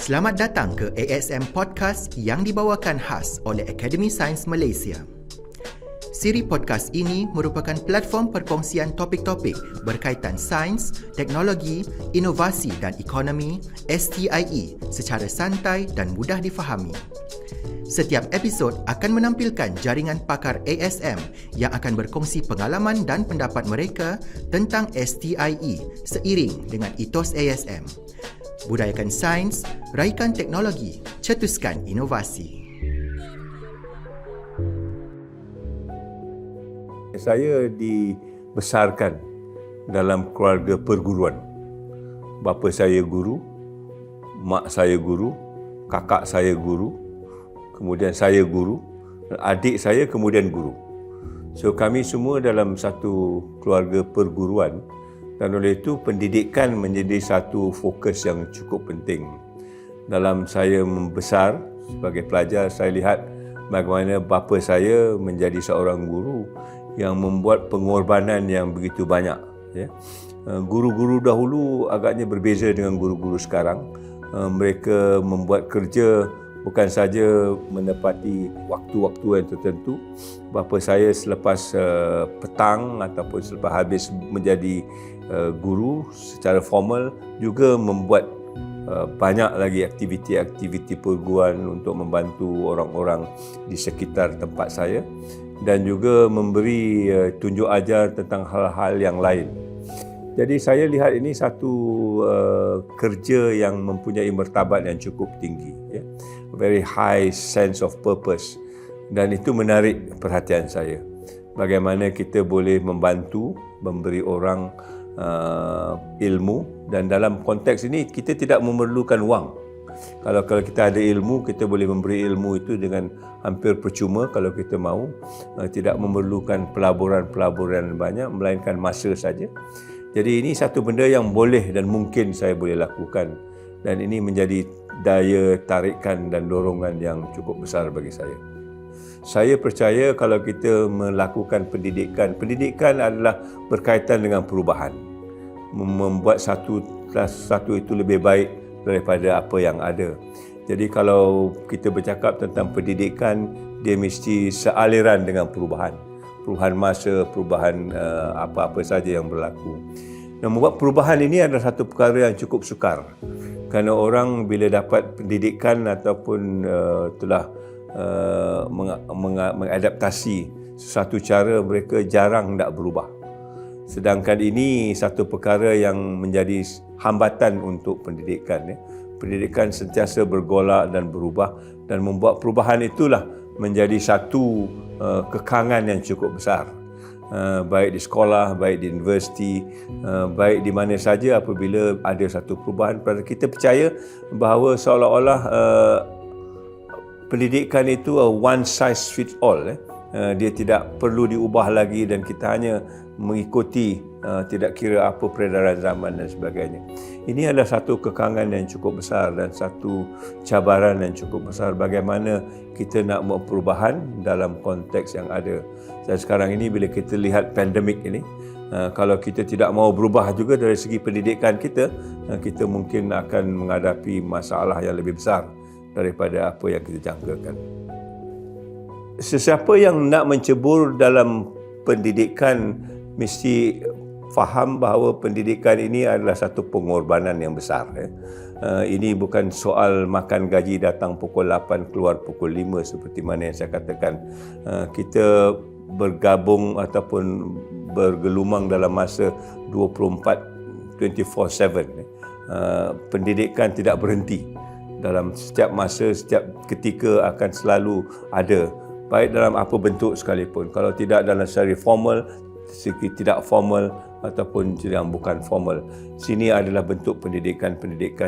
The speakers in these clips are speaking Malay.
Selamat datang ke ASM Podcast yang dibawakan khas oleh Akademi Sains Malaysia. Siri podcast ini merupakan platform perkongsian topik-topik berkaitan sains, teknologi, inovasi dan ekonomi STIE secara santai dan mudah difahami. Setiap episod akan menampilkan jaringan pakar ASM yang akan berkongsi pengalaman dan pendapat mereka tentang STIE seiring dengan etos ASM. Budayakan sains, raikan teknologi, cetuskan inovasi. Saya dibesarkan dalam keluarga perguruan. Bapa saya guru, mak saya guru, kakak saya guru, kemudian saya guru, adik saya kemudian guru. So kami semua dalam satu keluarga perguruan, dan oleh itu pendidikan menjadi satu fokus yang cukup penting. Dalam saya membesar sebagai pelajar, saya lihat bagaimana bapa saya menjadi seorang guru yang membuat pengorbanan yang begitu banyak. Guru-guru dahulu agaknya berbeza dengan guru-guru sekarang. Mereka membuat kerja bukan saja menepati waktu-waktu yang tertentu. Bapa saya selepas petang ataupun selepas habis menjadi guru secara formal juga membuat banyak lagi aktiviti-aktiviti perguruan untuk membantu orang-orang di sekitar tempat saya dan juga memberi tunjuk ajar tentang hal-hal yang lain. Jadi saya lihat ini satu kerja yang mempunyai martabat yang cukup tinggi, very high sense of purpose, dan itu menarik perhatian saya. Bagaimana kita boleh membantu, memberi orang ilmu, dan dalam konteks ini kita tidak memerlukan wang. Kalau kita ada ilmu, kita boleh memberi ilmu itu dengan hampir percuma kalau kita mahu. Tidak memerlukan pelaburan-pelaburan banyak, melainkan masa saja. Jadi ini satu benda yang boleh dan mungkin saya boleh lakukan. Dan ini menjadi daya tarikan dan dorongan yang cukup besar bagi saya. Saya percaya kalau kita melakukan pendidikan adalah berkaitan dengan perubahan. Membuat satu itu lebih baik daripada apa yang ada. Jadi kalau kita bercakap tentang pendidikan, dia mesti sealiran dengan perubahan. Perubahan masa, perubahan apa-apa saja yang berlaku. Dan membuat perubahan ini adalah satu perkara yang cukup sukar. Kerana orang bila dapat pendidikan ataupun telah mengadaptasi sesuatu cara, mereka jarang nak berubah. Sedangkan ini satu perkara yang menjadi hambatan untuk pendidikan. Pendidikan sentiasa bergolak dan berubah, dan membuat perubahan itulah menjadi satu kekangan yang cukup besar. Baik di sekolah, baik di universiti, baik di mana saja apabila ada satu perubahan. Kita percaya bahawa seolah-olah pendidikan itu one size fits all. Dia tidak perlu diubah lagi dan kita hanya mengikuti tidak kira apa peredaran zaman dan sebagainya. Ini adalah satu kekangan yang cukup besar dan satu cabaran yang cukup besar bagaimana kita nak buat perubahan dalam konteks yang ada. Dan sekarang ini bila kita lihat pandemik ini, kalau kita tidak mahu berubah juga dari segi pendidikan kita, kita mungkin akan menghadapi masalah yang lebih besar daripada apa yang kita jangkakan. Sesiapa yang nak mencebur dalam pendidikan mesti faham bahawa pendidikan ini adalah satu pengorbanan yang besar. Ini bukan soal makan gaji datang pukul 8 keluar pukul 5 seperti mana yang saya katakan. Kita bergabung ataupun bergelumang dalam masa 24/7. Pendidikan tidak berhenti. Dalam setiap masa, setiap ketika akan selalu ada, baik dalam apa bentuk sekalipun. Kalau tidak dalam secara formal, segi tidak formal ataupun yang bukan formal. Sini adalah bentuk pendidikan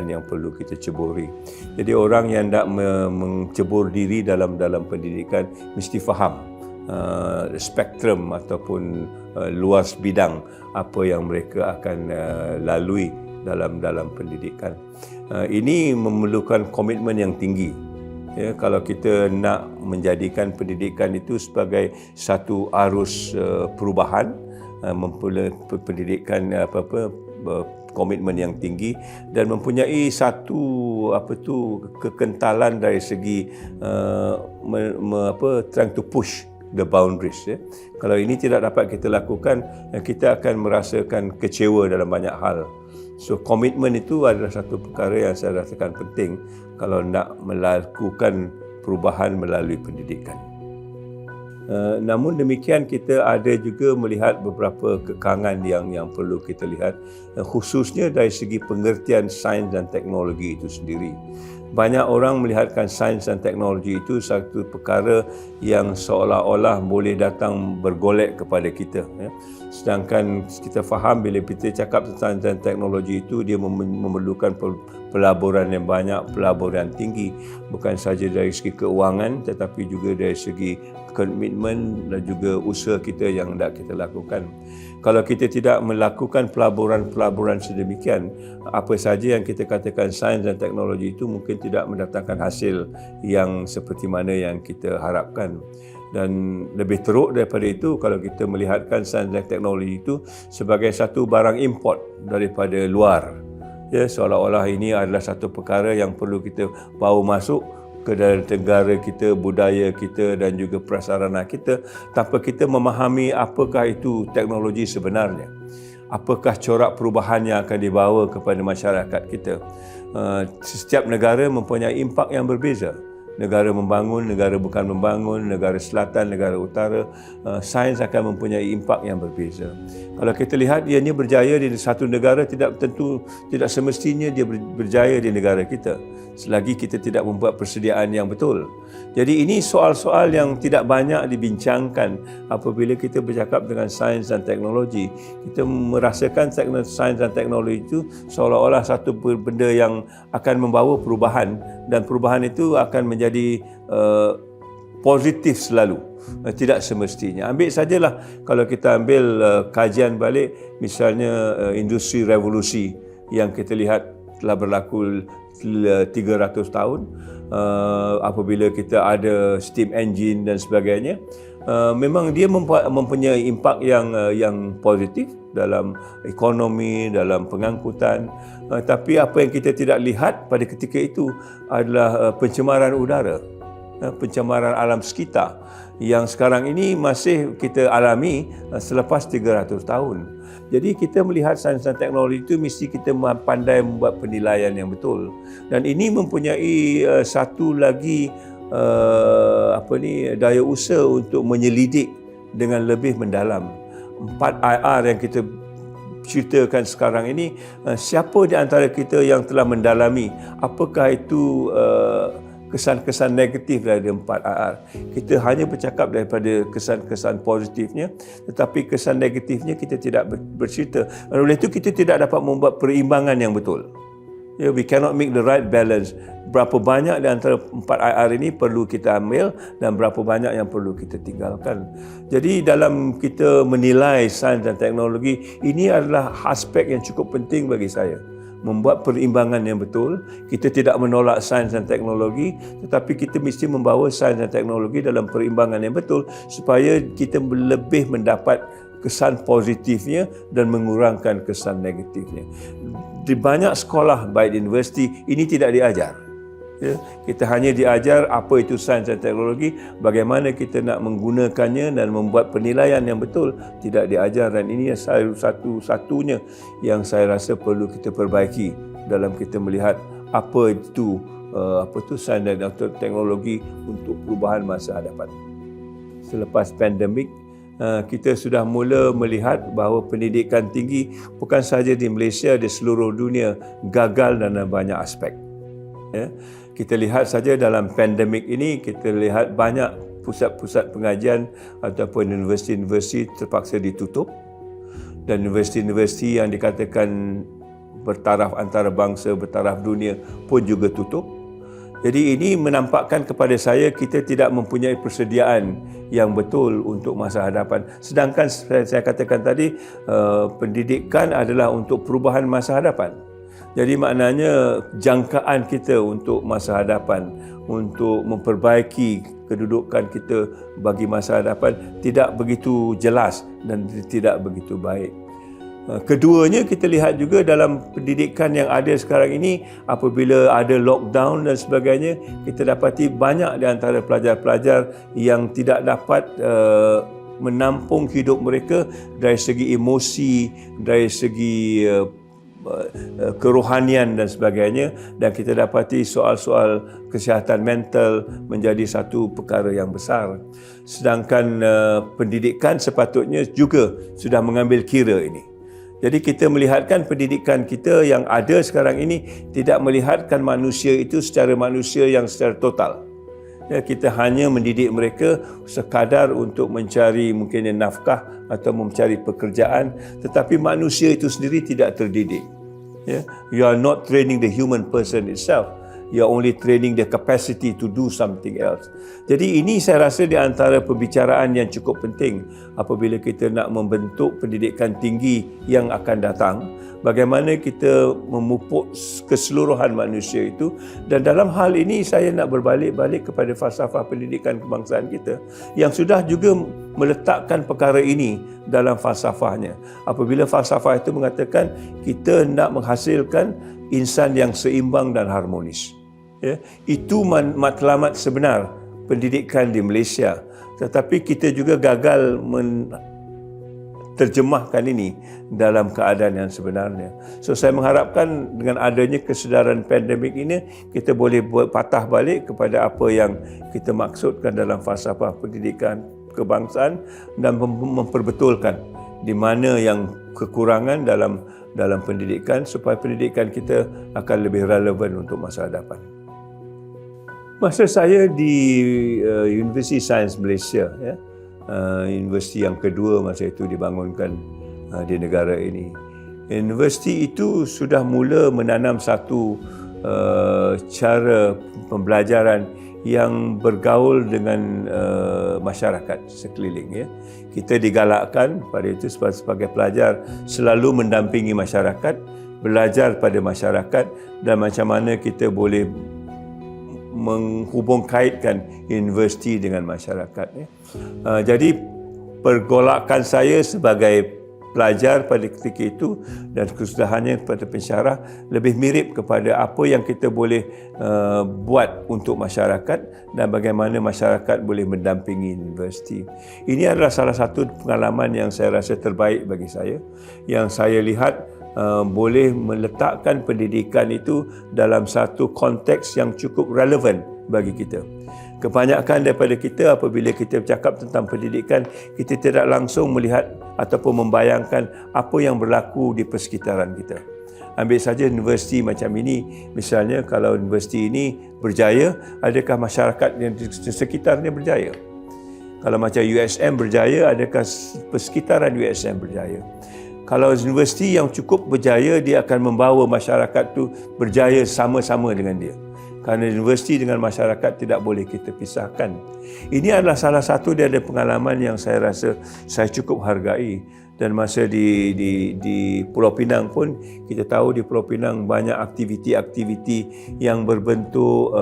yang perlu kita ceburi. Jadi orang yang hendak mencebur diri dalam pendidikan mesti faham spektrum ataupun luas bidang apa yang mereka akan lalui dalam pendidikan. Ini memerlukan komitmen yang tinggi. Kalau kita nak menjadikan pendidikan itu sebagai satu arus perubahan, pendidikan komitmen yang tinggi dan mempunyai satu kekentalan dari segi trying to push the boundaries. Kalau ini tidak dapat kita lakukan, kita akan merasakan kecewa dalam banyak hal. So komitmen itu adalah satu perkara yang saya rasakan penting kalau nak melakukan perubahan melalui pendidikan. Namun demikian, kita ada juga melihat beberapa kekangan yang perlu kita lihat, khususnya dari segi pengertian sains dan teknologi itu sendiri. Banyak orang melihatkan sains dan teknologi itu satu perkara yang seolah-olah boleh datang bergolek kepada kita. Sedangkan kita faham bila kita cakap tentang sains dan teknologi itu, dia memerlukan pelaburan yang banyak, pelaburan tinggi, bukan sahaja dari segi keuangan tetapi juga dari segi komitmen dan juga usaha kita yang hendak kita lakukan. Kalau kita tidak melakukan pelaburan sedemikian, apa saja yang kita katakan sains dan teknologi itu mungkin tidak mendatangkan hasil yang seperti mana yang kita harapkan. Dan lebih teruk daripada itu, kalau kita melihatkan sains dan teknologi itu sebagai satu barang import daripada luar, seolah-olah ini adalah satu perkara yang perlu kita bawa masuk ke dalam negara kita, budaya kita dan juga prasarana kita tanpa kita memahami apakah itu teknologi sebenarnya. Apakah corak perubahan yang akan dibawa kepada masyarakat kita. Setiap negara mempunyai impak yang berbeza. Negara membangun, negara bukan membangun, negara selatan, negara utara, sains akan mempunyai impak yang berbeza. Kalau kita lihat ianya berjaya di satu negara, tidak semestinya dia berjaya di negara kita, selagi kita tidak membuat persediaan yang betul. Jadi ini soal-soal yang tidak banyak dibincangkan apabila kita bercakap dengan sains dan teknologi. Kita merasakan sains dan teknologi itu seolah-olah satu benda yang akan membawa perubahan, dan perubahan itu akan menjadi positif selalu. Tidak semestinya. Ambil sajalah kalau kita ambil kajian balik, misalnya industri revolusi yang kita lihat telah berlaku 300 tahun, apabila kita ada steam engine dan sebagainya, memang dia mempunyai impak yang positif dalam ekonomi, dalam pengangkutan. Tapi apa yang kita tidak lihat pada ketika itu adalah pencemaran udara, pencemaran alam sekitar yang sekarang ini masih kita alami selepas 300 tahun. Jadi kita melihat sains dan teknologi itu mesti kita pandai membuat penilaian yang betul. Dan ini mempunyai satu lagi daya usaha untuk menyelidik dengan lebih mendalam. 4 IR yang kita ceritakan sekarang ini, siapa di antara kita yang telah mendalami apakah itu kesan-kesan negatif dari 4 IR. Kita hanya bercakap daripada kesan-kesan positifnya, tetapi kesan negatifnya kita tidak bercerita. Oleh itu kita tidak dapat membuat perimbangan yang betul. We cannot make the right balance. Berapa banyak di antara 4 IR ini perlu kita ambil dan berapa banyak yang perlu kita tinggalkan. Jadi dalam kita menilai sains dan teknologi, ini adalah aspek yang cukup penting bagi saya. Membuat perimbangan yang betul. Kita tidak menolak sains dan teknologi, tetapi kita mesti membawa sains dan teknologi dalam perimbangan yang betul supaya kita lebih mendapat kesan positifnya dan mengurangkan kesan negatifnya. Di banyak sekolah, baik di universiti, ini tidak diajar. Kita hanya diajar apa itu sains dan teknologi, bagaimana kita nak menggunakannya dan membuat penilaian yang betul, tidak diajar. Dan ini satu-satunya yang saya rasa perlu kita perbaiki dalam kita melihat apa itu sains dan teknologi untuk perubahan masa hadapan. Selepas pandemik, kita sudah mula melihat bahawa pendidikan tinggi bukan sahaja di Malaysia, di seluruh dunia gagal dalam banyak aspek. Kita lihat saja dalam pandemik ini, kita lihat banyak pusat-pusat pengajian ataupun universiti-universiti terpaksa ditutup, dan universiti-universiti yang dikatakan bertaraf antarabangsa, bertaraf dunia pun juga tutup. Jadi ini menampakkan kepada saya kita tidak mempunyai persediaan yang betul untuk masa hadapan. Sedangkan saya katakan tadi, pendidikan adalah untuk perubahan masa hadapan. Jadi maknanya jangkaan kita untuk masa hadapan, untuk memperbaiki kedudukan kita bagi masa hadapan tidak begitu jelas dan tidak begitu baik. Keduanya, kita lihat juga dalam pendidikan yang ada sekarang ini, apabila ada lockdown dan sebagainya, kita dapati banyak di antara pelajar-pelajar yang tidak dapat menampung hidup mereka dari segi emosi, dari segi kerohanian dan sebagainya, dan kita dapati soal-soal kesihatan mental menjadi satu perkara yang besar. Sedangkan pendidikan sepatutnya juga sudah mengambil kira ini. Jadi kita melihatkan pendidikan kita yang ada sekarang ini tidak melihatkan manusia itu secara manusia yang secara total. Ya, kita hanya mendidik mereka sekadar untuk mencari mungkin nafkah atau mencari pekerjaan, tetapi manusia itu sendiri tidak terdidik. Ya, you are not training the human person itself. You are only training the capacity to do something else. Jadi ini saya rasa di antara pembicaraan yang cukup penting apabila kita nak membentuk pendidikan tinggi yang akan datang. Bagaimana kita memupuk keseluruhan manusia itu, dan dalam hal ini saya nak berbalik kepada falsafah pendidikan kebangsaan kita yang sudah juga meletakkan perkara ini dalam falsafahnya. Apabila falsafah itu mengatakan kita nak menghasilkan insan yang seimbang dan harmonis. Ya, itu matlamat sebenar pendidikan di Malaysia. Tetapi kita juga gagal terjemahkan ini dalam keadaan yang sebenarnya. So saya mengharapkan dengan adanya kesedaran pandemik ini, kita boleh patah balik kepada apa yang kita maksudkan dalam falsafah pendidikan kebangsaan dan memperbetulkan di mana yang kekurangan dalam pendidikan supaya pendidikan kita akan lebih relevan untuk masa hadapan. Masa saya di Universiti Sains Malaysia, ya, universiti yang kedua masa itu dibangunkan di negara ini. Universiti itu sudah mula menanam satu cara pembelajaran yang bergaul dengan masyarakat sekeliling. Ya. Kita digalakkan pada itu sebagai pelajar selalu mendampingi masyarakat, belajar pada masyarakat dan macam mana kita boleh menghubung kaitkan universiti dengan masyarakat. Jadi pergolakan saya sebagai pelajar pada ketika itu dan kesudahannya pada pensyarah lebih mirip kepada apa yang kita boleh buat untuk masyarakat dan bagaimana masyarakat boleh mendampingi universiti. Ini adalah salah satu pengalaman yang saya rasa terbaik bagi saya, yang saya lihat boleh meletakkan pendidikan itu dalam satu konteks yang cukup relevan bagi kita. Kebanyakan daripada kita apabila kita bercakap tentang pendidikan, kita tidak langsung melihat ataupun membayangkan apa yang berlaku di persekitaran kita. Ambil saja universiti macam ini, misalnya kalau universiti ini berjaya, adakah masyarakat yang di sekitarnya berjaya? Kalau macam USM berjaya, adakah persekitaran USM berjaya? Kalau universiti yang cukup berjaya, dia akan membawa masyarakat tu berjaya sama-sama dengan dia. Kerana universiti dengan masyarakat tidak boleh kita pisahkan. Ini adalah salah satu dari pengalaman yang saya rasa saya cukup hargai. Dan masa di Pulau Pinang pun, kita tahu di Pulau Pinang banyak aktiviti-aktiviti yang berbentuk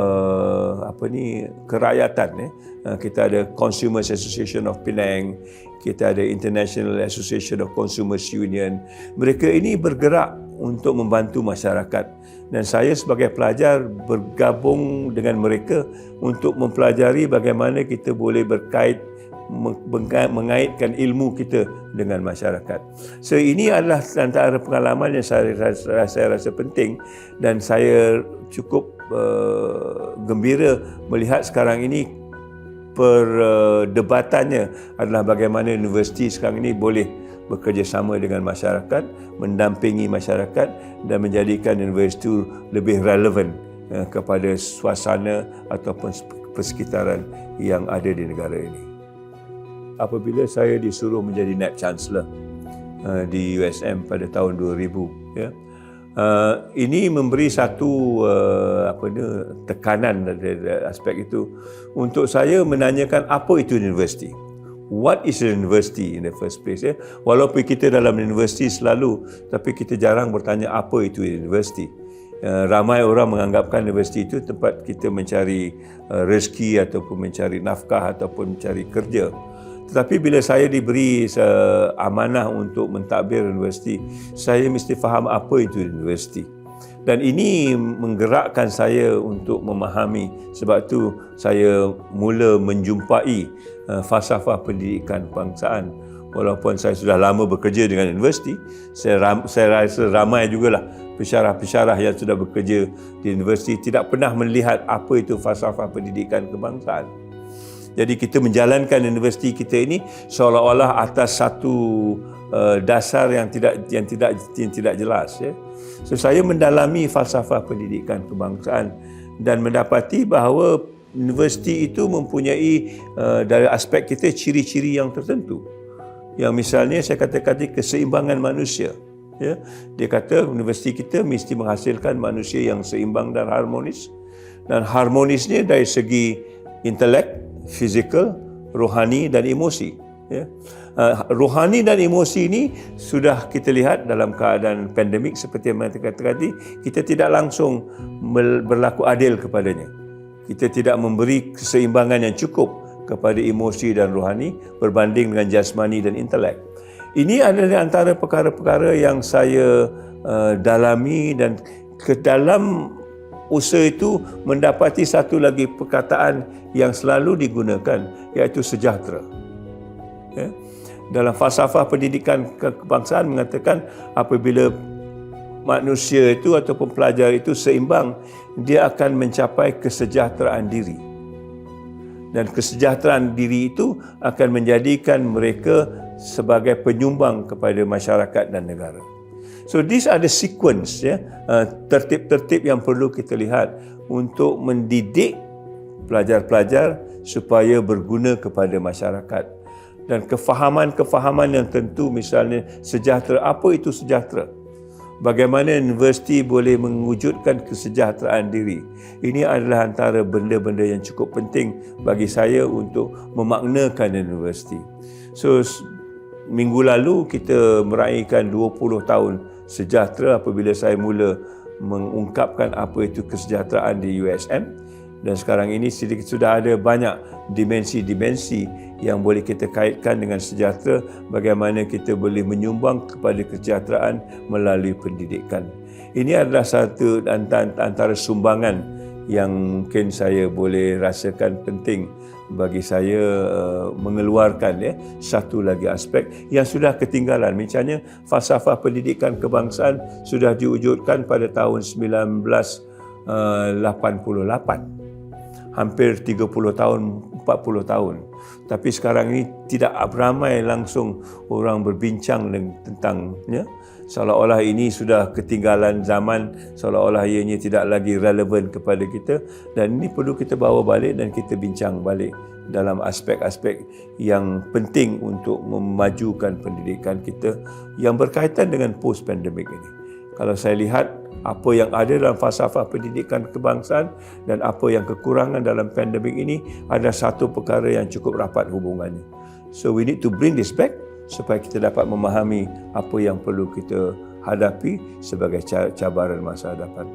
kerakyatan. Kita ada Consumers Association of Penang, kita ada International Association of Consumers Union. Mereka ini bergerak untuk membantu masyarakat. Dan saya sebagai pelajar bergabung dengan mereka untuk mempelajari bagaimana kita boleh mengaitkan ilmu kita dengan masyarakat. So ini adalah antara pengalaman yang saya rasa penting dan saya cukup gembira melihat sekarang ini perdebatannya adalah bagaimana universiti sekarang ini boleh bekerjasama dengan masyarakat, mendampingi masyarakat dan menjadikan universiti itu lebih relevan kepada suasana ataupun persekitaran yang ada di negara ini. Apabila saya disuruh menjadi Naib Chancellor di USM pada tahun 2000, ya, ini memberi satu tekanan dari aspek itu untuk saya menanyakan apa itu universiti. What is a university in the first place? Ya? Walaupun kita dalam universiti selalu, tapi kita jarang bertanya apa itu universiti. Ramai orang menganggapkan universiti itu tempat kita mencari rezeki ataupun mencari nafkah ataupun mencari kerja. Tetapi bila saya diberi amanah untuk mentadbir universiti, saya mesti faham apa itu universiti. Dan ini menggerakkan saya untuk memahami. Sebab tu saya mula menjumpai falsafah pendidikan kebangsaan. Walaupun saya sudah lama bekerja dengan universiti, saya rasa ramai jugalah pensyarah-pensyarah yang sudah bekerja di universiti tidak pernah melihat apa itu falsafah pendidikan kebangsaan. Jadi kita menjalankan universiti kita ini seolah-olah atas satu dasar yang tidak jelas, ya. So saya mendalami falsafah pendidikan kebangsaan dan mendapati bahawa universiti itu mempunyai dari aspek kita ciri-ciri yang tertentu. Yang misalnya saya katakan keseimbangan manusia. Ya, dia kata universiti kita mesti menghasilkan manusia yang seimbang dan harmonis. Dan harmonisnya dari segi intelek, fizikal, rohani dan emosi. Ya. Rohani dan emosi ini sudah kita lihat dalam keadaan pandemik seperti yang saya katakan tadi, kita tidak langsung berlaku adil kepadanya. Kita tidak memberi keseimbangan yang cukup kepada emosi dan rohani berbanding dengan jasmani dan intelek. Ini adalah antara perkara-perkara yang saya dalami dan ke dalam usaha itu mendapati satu lagi perkataan yang selalu digunakan, iaitu sejahtera. Ya. Dalam falsafah pendidikan kebangsaan mengatakan apabila manusia itu ataupun pelajar itu seimbang, dia akan mencapai kesejahteraan diri. Dan kesejahteraan diri itu akan menjadikan mereka sebagai penyumbang kepada masyarakat dan negara. So these are the sequence, ya, tertib-tertib yang perlu kita lihat untuk mendidik pelajar-pelajar supaya berguna kepada masyarakat. Dan kefahaman-kefahaman yang tentu, misalnya sejahtera, apa itu sejahtera? Bagaimana universiti boleh mewujudkan kesejahteraan diri? Ini adalah antara benda-benda yang cukup penting bagi saya untuk memaknakan universiti. So, minggu lalu kita meraihkan 20 tahun sejahtera apabila saya mula mengungkapkan apa itu kesejahteraan di USM. Dan sekarang ini sudah ada banyak dimensi-dimensi yang boleh kita kaitkan dengan sejahtera, bagaimana kita boleh menyumbang kepada kesejahteraan melalui pendidikan. Ini adalah satu antara sumbangan yang mungkin saya boleh rasakan penting bagi saya mengeluarkan, ya, satu lagi aspek yang sudah ketinggalan. Misalnya falsafah pendidikan kebangsaan sudah diwujudkan pada tahun 1988. Hampir 30 tahun, 40 tahun. Tapi sekarang ini tidak ramai langsung orang berbincang tentangnya. Seolah-olah ini sudah ketinggalan zaman, seolah-olah ianya tidak lagi relevan kepada kita. Dan ini perlu kita bawa balik dan kita bincang balik dalam aspek-aspek yang penting untuk memajukan pendidikan kita yang berkaitan dengan post-pandemic ini. Kalau saya lihat apa yang ada dalam falsafah pendidikan kebangsaan dan apa yang kekurangan dalam pandemik ini, ada satu perkara yang cukup rapat hubungannya. So we need to bring this back supaya kita dapat memahami apa yang perlu kita hadapi sebagai cabaran masa hadapan.